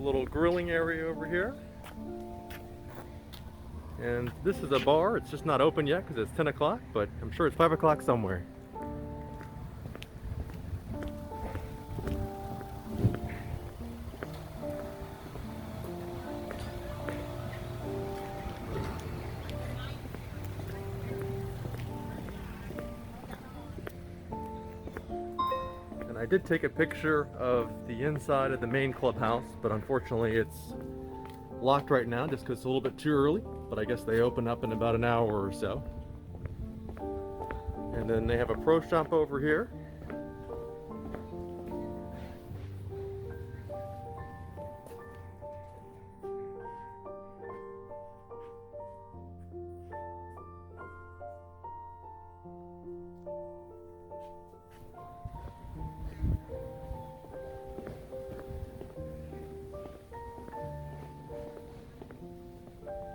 little grilling area over here. And this is a bar. It's just not open yet because it's 10 o'clock, but I'm sure it's 5 o'clock somewhere. I did take a picture of the inside of the main clubhouse, but unfortunately it's locked right now just because it's a little bit too early, but I guess they open up in about an hour or so. And then they have a pro shop over here.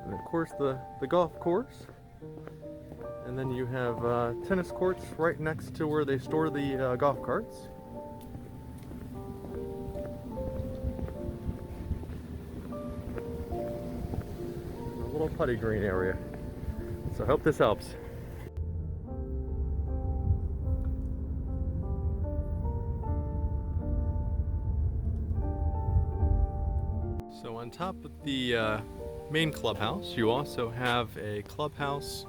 And of course the golf course, and then you have tennis courts right next to where they store the golf carts. A little putty green area. So I hope this helps. So on top of the main clubhouse, you also have a clubhouse,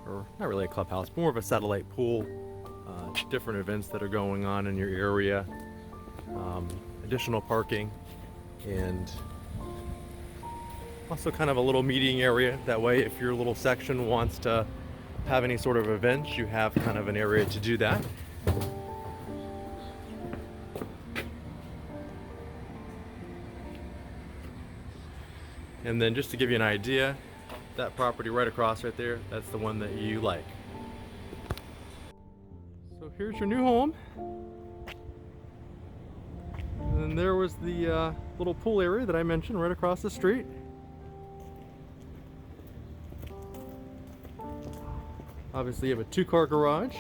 or not really a clubhouse, more of a satellite pool, different events that are going on in your area, additional parking, and also kind of a little meeting area. That way, if your little section wants to have any sort of events, you have kind of an area to do that. And then just to give you an idea, that property right across right there, that's the one that you like. So here's your new home. And then there was the little pool area that I mentioned right across the street. Obviously you have a 2-car garage.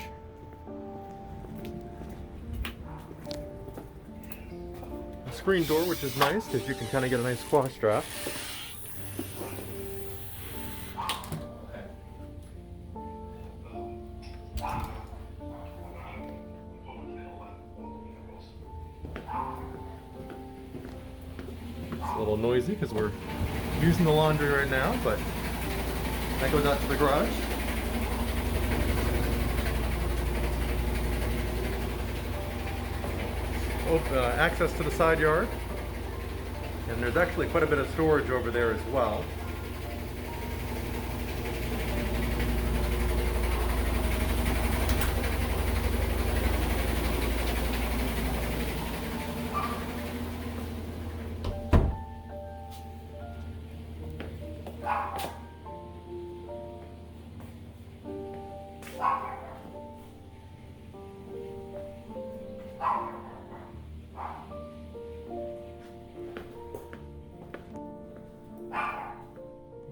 A screen door, which is nice because you can kind of get a nice squash strap. It's a little noisy because we're using the laundry right now, but that goes out to the garage. Access to the side yard, and there's actually quite a bit of storage over there as well.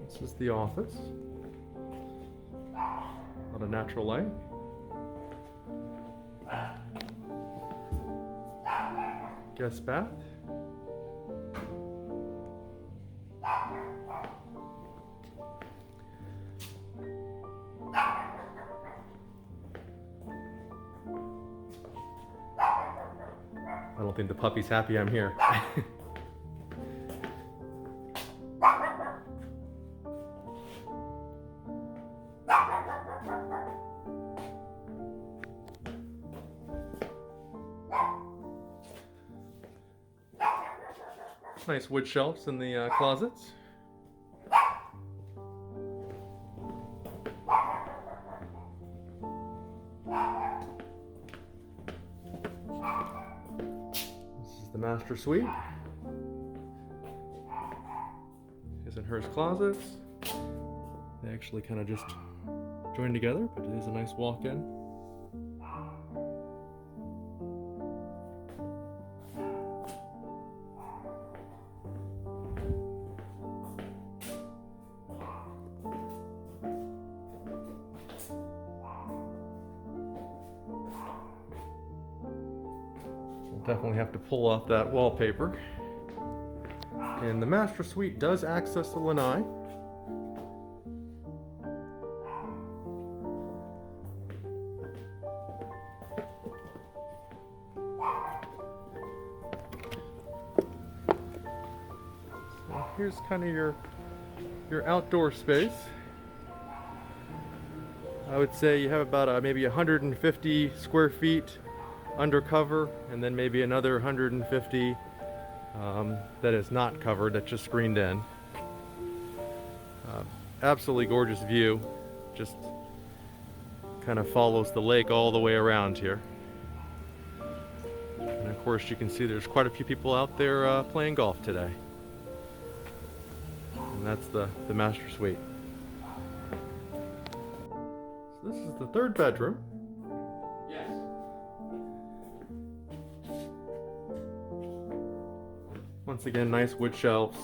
This is the office. A lot of natural light. Guest bath. I don't think the puppy's happy I'm here. Nice wood shelves in the closets. This is the master suite. His and hers closets. They actually kind of just join together, but it is a nice walk-in. Definitely have to pull off that wallpaper. And the master suite does access the lanai. So here's kind of your outdoor space. I would say you have about maybe 150 square feet under cover, and then maybe another 150 that is not covered, that's just screened in. Absolutely gorgeous view. Just kind of follows the lake all the way around here. And of course you can see there's quite a few people out there playing golf today. And that's the master suite. So this is the third bedroom. Yes. Once again, nice wood shelves.